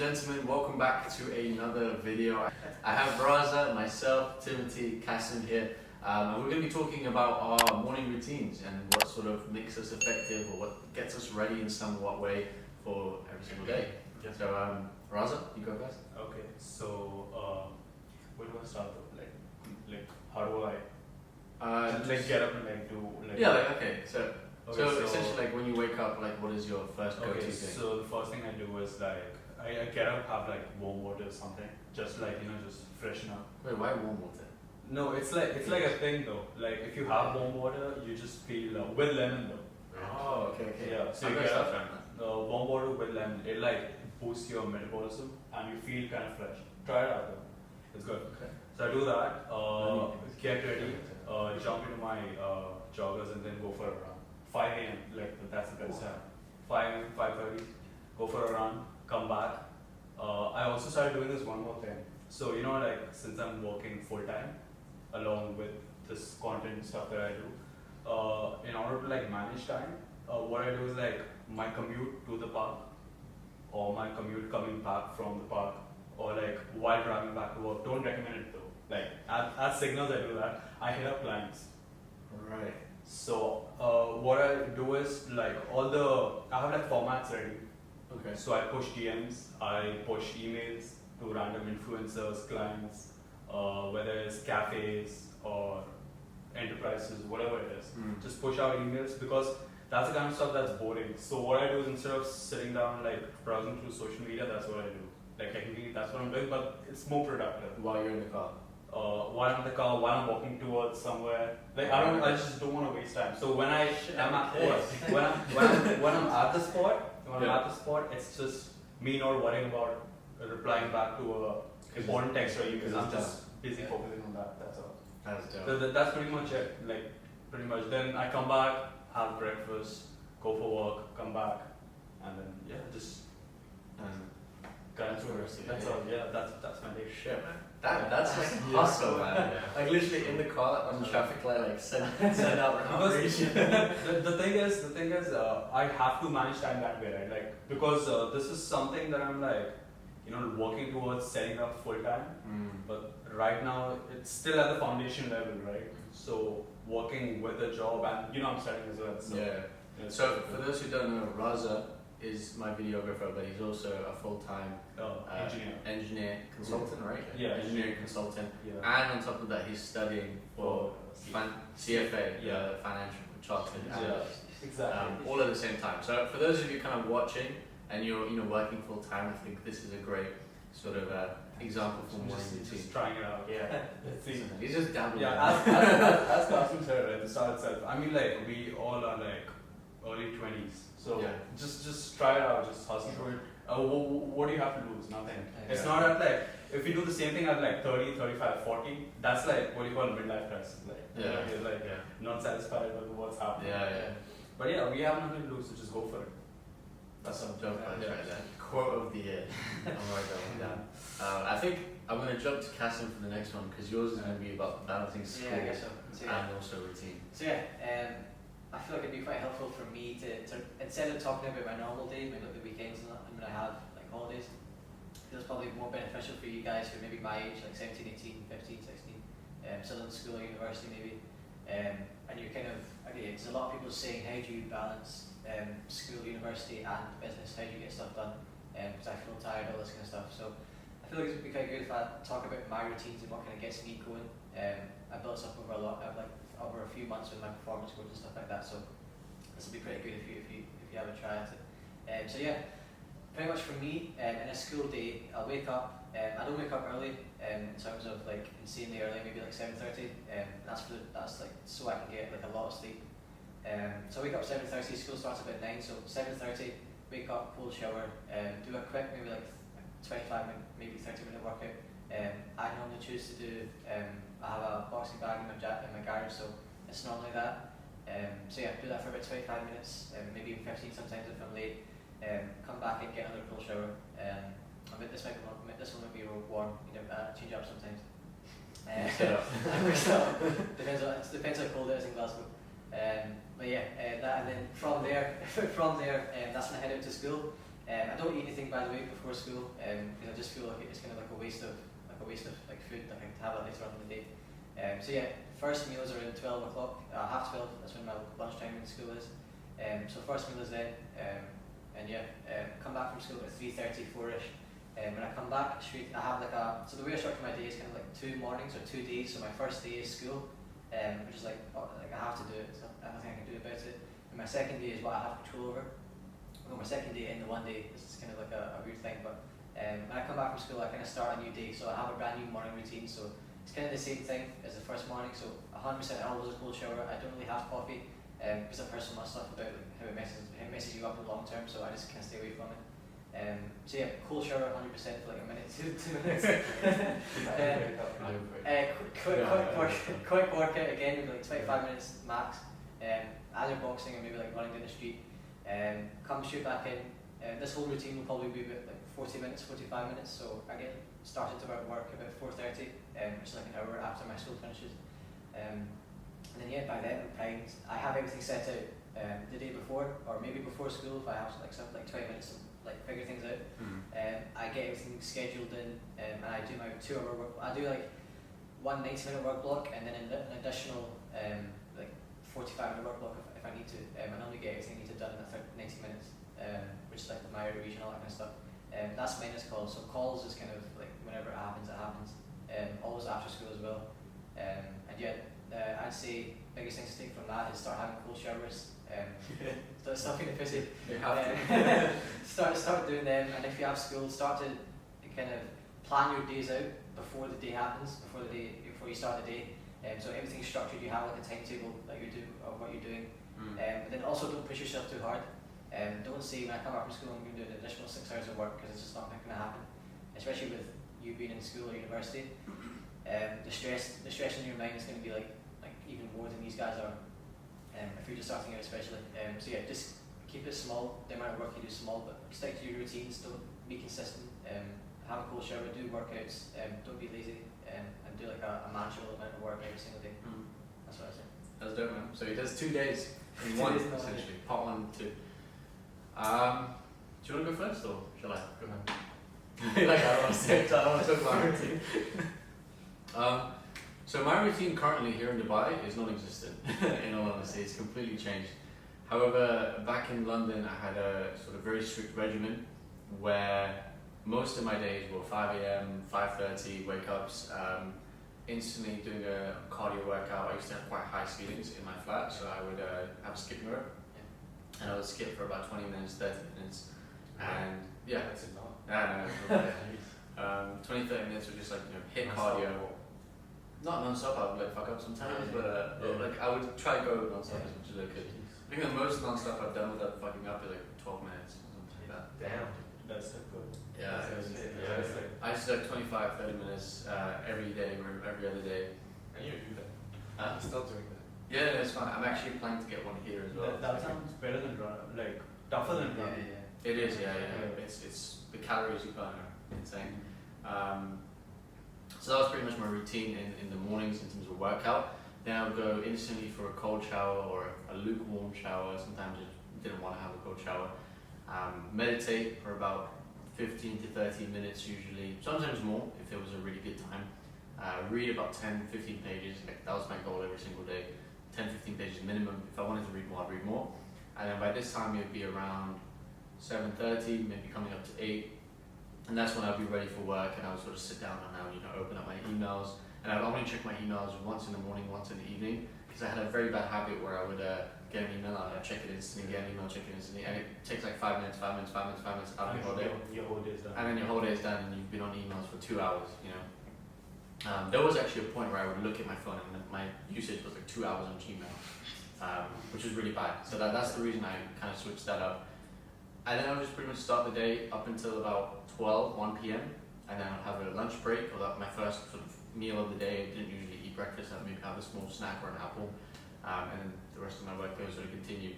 gentlemen, welcome back to another video. I have Raza, myself, Timote Qasim here, and we're going to be talking about our morning routines and what sort of makes us effective or what gets us ready in somewhat way for every single day. Yeah. So, Raza, you go first. Okay, so where do I start though? Like how do I get up and do okay. So essentially, like when you wake up, like what is your first go-to thing? So the first thing I do is I get up, have warm water or something, just just freshen up. Wait, why warm water? No, it's like a thing though. Like if you have warm water, you just feel with lemon though. Oh, okay. Yeah, so you get up, warm water with lemon. It boosts your metabolism and you feel kind of fresh. Try it out though. It's good. Okay. So I do that. Get ready. Jump into my joggers and then go for a run. 5 a.m. That's the best time. 5 a.m., 5:30. Go for a run. Come back. I also started doing this one more thing. So since I'm working full time, along with this content stuff that I do, in order to manage time, what I do is my commute to the park, or my commute coming back from the park, or while driving back to work. Don't recommend it though. At Signals I do that. I hit up clients. Right. So what I do is I have formats ready. Okay. So I push DMs, I push emails to random influencers, clients, whether it's cafes or enterprises, whatever it is. Just push out emails because that's the kind of stuff that's boring. So what I do is instead of sitting down browsing through social media, that's what I do. Technically that's what I'm doing, but it's more productive. While you're in the car? While I'm in the car, while I'm walking towards somewhere. I just don't want to waste time. So when I'm at the spot, I'm at the spot, it's just me not worrying about replying back to a important text or email. I'm just busy focusing on that. That's all. That's dope. That's pretty much it. Pretty much. Then I come back, have breakfast, go for work, come back, and then just that's all. Yeah, that's my day. Shit, man. That's hustle, man. Literally in the car on the traffic light, send out because the thing is, I have to manage time that way, right? Because this is something that I'm working towards setting up full time. But right now it's still at the foundation level, right? So working with a job and I'm studying as well. So, yeah. So for those who don't know, Raza is my videographer, but he's also a full-time engineer consultant, right? Yeah, engineering consultant. Yeah. And on top of that, he's studying for CFA, financial chartered analyst. Exactly. All at the same time. So for those of you kind of watching and you're working full time, I think this is a great sort of example for morning routine. Just trying it out. Yeah. He's just dabbling. Yeah. As Qasim said at the start itself, I mean we all are early 20s. So just try it out, just hustle through it. What do you have to lose? Nothing. Yeah. It's not at if you do the same thing at 30, 35, 40, that's what you call a midlife crisis. You're not satisfied with what's happening. Yeah. But we have nothing to lose, so just go for it. That's some dope right there. Quote of the year. I'm right down. I think I'm going to jump to Qasim for the next one because yours is going to be about balancing school and also routine. So I feel like it'd be quite helpful for me to instead of talking about my normal day, maybe the weekends and when I have holidays, it's probably more beneficial for you guys who are maybe my age, 17, 18, 15, 16, still in school or university maybe, and you're there's a lot of people saying how do you balance school, university and business, how do you get stuff done, because I feel tired, all this kind of stuff. So I feel like it would be quite good if I talk about my routines and what kind of gets me going. I built this up over over a few months with my performance coach and stuff like that, so this will be pretty good if you have a try at it. Pretty much for me, in a school day, I'll wake up. I don't wake up early in terms of insanely early, maybe 7:30. That's so I can get a lot of sleep. So I wake up 7:30. School starts about 9, so 7:30. Wake up, cold shower, do a quick maybe 25 minute, maybe 30-minute workout. I normally choose to do. I have a boxing bag in my garage, so it's normally that. Do that for about 25 minutes, maybe even 15 sometimes if I'm late. Come back and get another cool shower. This one might be warm. Change up sometimes. Depends how cold it is in Glasgow. That, and then from there, that's when I head out to school. I don't eat anything, by the way, before school because I just feel like it's kind of like a waste of like food that I can have it later on in the day. So yeah, first meal is around 12 o'clock, half 12. That's when my lunchtime in school is. So first meal is then, and yeah, come back from school at 3:30, 4ish. When I come back, I have like so the way I structure my day is kind of like 2 mornings or 2 days. So my first day is school, which is like I have to do it. So nothing I can do about it. And my second day is what I have control over. Well, my second day in the one day is kind of like a weird thing, but when I come back from school, I kind of start a new day. So I have a brand new morning routine. So it's kind of the same thing as the first morning. So 100% I always a cold shower. I don't really have coffee because I've heard so much stuff about like, how it messes you up in the long term. So I just kind of stay away from it. So yeah, cold shower 100% for like a minute, 2 minutes. Quick workout again, maybe like 25 minutes max. Either boxing or maybe like running down the street. Come straight back in. This whole routine will probably be about like 40 minutes, 45 minutes. So I get started to work about 4:30, which is like an hour after my school finishes. And then yeah, by then I have everything set out the day before, or maybe before school if I have like something like 20 minutes to like figure things out. I get everything scheduled in, and I do my 2-hour work. I do like one 90-minute work block, and then an additional like 45-minute work block if I need to. I normally get everything I need to done in 90 minutes, which is like my region, all that kind of stuff. That's minus calls. So calls is kind of like whenever it happens, it happens. Always after school as well. And yeah, I'd say biggest thing to take from that is start having cold showers. Stop being a pussy. Start doing them, and if you have school, start to kind of plan your days out before the day happens, before you start the day. So everything's structured. You have like a timetable that you do of what you're doing. But then also don't push yourself too hard. Don't say when I come back from school I'm going to do an additional 6 hours of work, because it's just not going to happen. Especially with you being in school or university, the stress in your mind is going to be like even more than these guys are. If you're just starting out, especially. So yeah, just keep it small. The amount of work you do is small, but stick to your routines. Don't be consistent. Have a cold shower. Do workouts. Don't be lazy. And do like a manageable amount of work every single day. That's what I say. That's dope, man. So he does 2 days in one, essentially. Part 1, 2. Do you want to go first, or shall I? Go ahead. Like I don't want to talk about my routine. So my routine currently here in Dubai is non-existent. In all honesty, it's completely changed. However, back in London, I had a sort of very strict regimen where most of my days were 5 a.m., 5:30 wake-ups, instantly doing a cardio workout. I used to have quite high ceilings in my flat, so I would have a skip rope, and I would skip for about 20 minutes, 30 minutes, and yeah, That's it now. no, 20, 30 minutes of just like hit cardio. Not non-stop, I would like fuck up sometimes, but like I would try to go non-stop as much as I could. I think the most non-stop I've done without fucking up is like 12 minutes or something like that. Damn, that's so good. Yeah, It's like, I used to do 25, 30 minutes every day or every other day. and you do that. Uh, I'm still doing that. yeah, it's fun. I'm actually planning to get one here as well. That sounds better than run, like tougher than running. It is, yeah. It's the calories you burn are insane. So that was pretty much my routine in the mornings in terms of workout. Then I would go instantly for a cold shower or a lukewarm shower. Sometimes I didn't want to have a cold shower. Meditate for about 15 to 30 minutes usually, sometimes more if it was a really good time. Read about 10, 15 pages, like that was my goal every single day. 10, 15 pages minimum. If I wanted to read more, I'd read more. And then by this time it would be around 7:30, maybe coming up to 8. And that's when I'd be ready for work, and I would sort of sit down and I would open up my emails. And I would only check my emails once in the morning, once in the evening, because I had a very bad habit where I would get an email and I'd check it instantly, get an email, check it instantly, and it takes like 5 minutes out of your whole day. Your whole day is done. And then your whole day is done and you've been on emails for 2 hours, There was actually a point where I would look at my phone and my usage was like 2 hours on Gmail, which was really bad. So that's the reason I kind of switched that up. And then I would just pretty much start the day up until about 1 p.m. And then I'd have a lunch break, or my first sort of meal of the day. I didn't usually eat breakfast, I'd maybe have a small snack or an apple. And then the rest of my work goes sort of continue.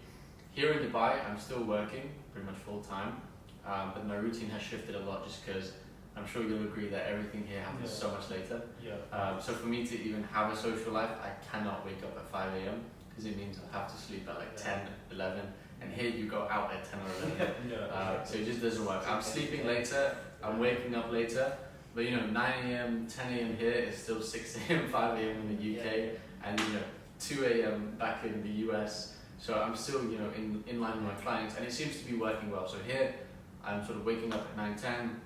Here in Dubai, I'm still working pretty much full time, but my routine has shifted a lot just because I'm sure you'll agree that everything here happens so much later. Yeah. So for me to even have a social life, I cannot wake up at 5 a.m. because it means I have to sleep at like 10, 11. and here you go out at 10 or 11. Yeah. So it just doesn't work. I'm sleeping later, I'm waking up later, but 9 a.m., 10 a.m. here is still 6 a.m., 5 a.m. in the UK, and 2 a.m. back in the US. So I'm still in line with my clients, and it seems to be working well. So here I'm sort of waking up at 9, 10,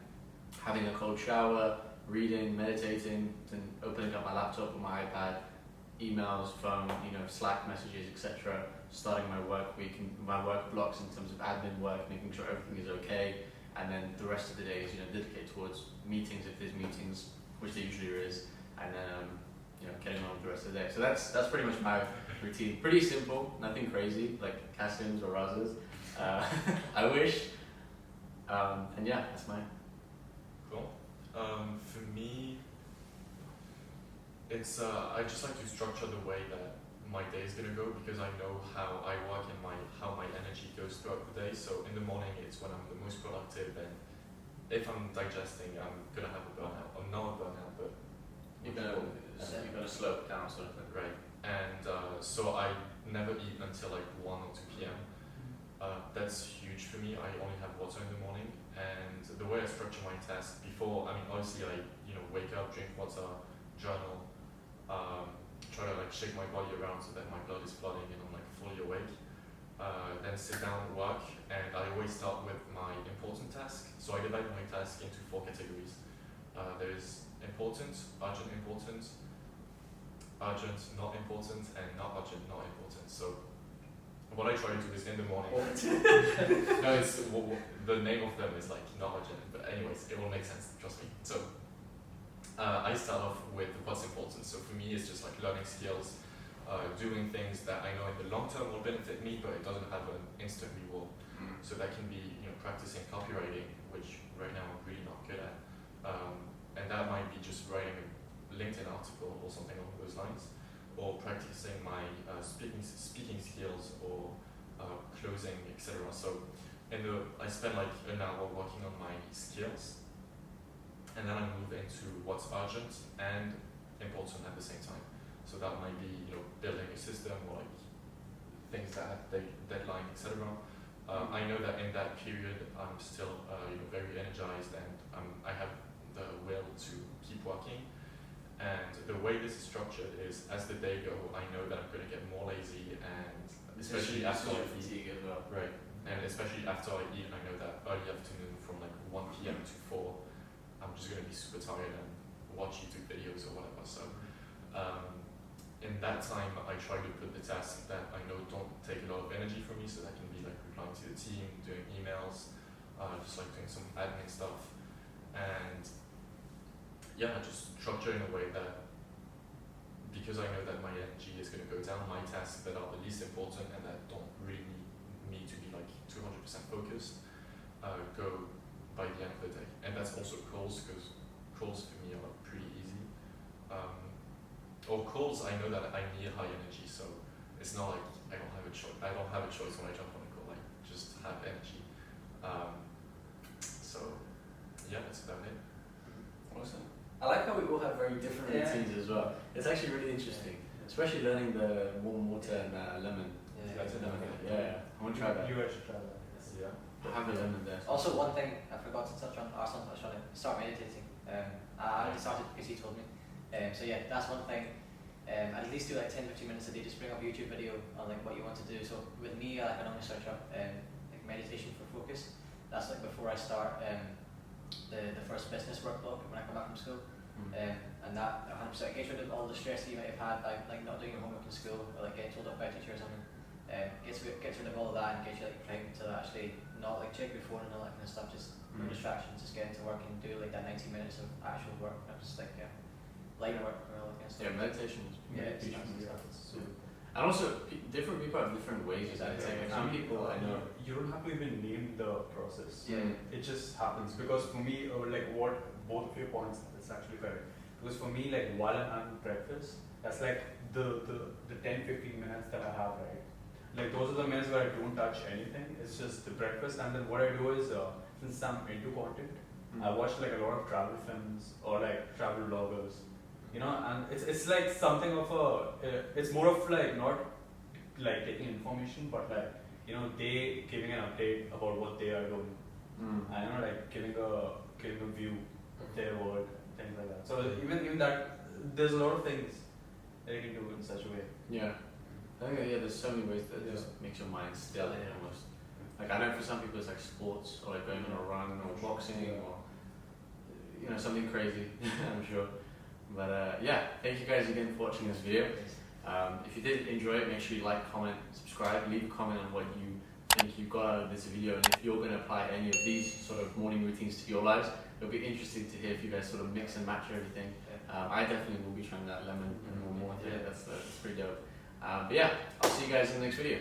having a cold shower, reading, meditating, then opening up my laptop or my iPad, emails, phone, Slack messages, etc. Starting my work week and my work blocks in terms of admin work, making sure everything is okay, and then the rest of the day is dedicated towards meetings if there's meetings, which there usually is, and then getting on with the rest of the day. So that's pretty much my routine. Pretty simple, nothing crazy like Qasim's or Raza's. I wish, and yeah, that's mine. Cool. For me, it's I just like to structure the way that my day is gonna go, because I know how I work and how my energy goes throughout the day. So in the morning, it's when I'm the most productive, and if I'm digesting, I'm gonna have a burnout. I'm not a burnout, but You're gonna slow it down, sort of thing. right. And so I never eat until like 1 or 2 p.m. That's huge for me. I only have water in the morning, and the way I structure my task before, obviously I wake up, drink water, journal, try to shake my body around so that my blood is flooding and I'm fully awake. Then sit down, work, and I always start with my important task. So I divide my task into 4 categories. There's important, urgent, not important, and not urgent, not important. So what I try to do is in the morning. No, it's the name of them is not urgent, but anyways, it will make sense. Trust me. So I start off with what's important. So for me, it's just learning skills, doing things that I know in the long term will benefit me, but it doesn't have an instant reward. So that can be practicing copywriting, which right now I'm really not good at, and that might be just writing a LinkedIn article or something along those lines, or practicing my speaking skills or closing, etc. So I spend an hour working on my skills, and then I move into what's urgent and important at the same time. So that might be building a system or things that have deadline, etc. I know that in that period I'm still very energized, and I have the will to keep working. And the way this is structured is, as the day go, I know that I'm going to get more lazy, and especially after I eat. Fatigue as well. Right. And especially after I eat, I know that early afternoon from 1 p.m. to 4, I'm just going to be super tired and watch YouTube videos or whatever. So in that time, I try to put the tasks that I know don't take a lot of energy from me, so that can be replying to the team, doing emails, just doing some admin stuff. And yeah, just structure in a way that, because I know that my energy is going to go down, my tasks that are the least important and that don't really need me to be 200% focused, go by the end of the day. And that's also calls, because calls for me are pretty easy. Or calls, I know that I need high energy, so it's not I don't have a choice. I don't have a choice when I jump on a call. I just have energy. So yeah, that's about it. Awesome. I like how we all have very different routines as well. It's actually really interesting, especially learning the warm water and lemon. Yeah. I want to try that. You guys should try that. Yeah. I have the lemon there. Also, one thing I forgot to touch on, Arsalan touched on it, start meditating. I only started because he told me. So yeah, that's one thing. I'd at least do 10-15 minutes a day, just bring up a YouTube video on what you want to do. So with me, I can only search up meditation for focus. That's before I start the first business work block when I come back from school. And that 100% gets rid of all the stress that you might have had by not doing your homework in school, or getting told off by a teacher or something. Gets rid of all of that and gets you primed to actually not check your phone and all that kind of stuff. Just no distractions. Just get into work and do that 90 minutes of actual work, not just line work or all that kind of stuff. Yeah, meditation is So, and also different people have different ways of meditating. Some people I know. You don't have to even name the process. Yeah. It just happens. Because for me, what both of your points, it's actually correct. Because for me, while I'm having breakfast, that's the 10-15 minutes that I have, right? Those are the minutes where I don't touch anything. It's just the breakfast, and then what I do is, since I'm into content, I watch a lot of travel films or travel vloggers, and it's something of a, it's more of not taking information, but you know, they giving an update about what they are doing. I don't know, like giving a view of their world, things like that. So even that, there's a lot of things that you can do in such a way. Yeah. I think there's so many ways that just makes your mind still almost. Like I know for some people it's like sports or like going on a run or boxing or you know something crazy. I'm sure. But yeah, thank you guys again for watching this video. If you did enjoy it, make sure you like, comment, subscribe, leave a comment on what you think you got out of this video, and if you're going to apply any of these sort of morning routines to your lives. It'll be interesting to hear if you guys sort of mix and match everything. I definitely will be trying that lemon and more. That's pretty dope. But yeah, I'll see you guys in the next video.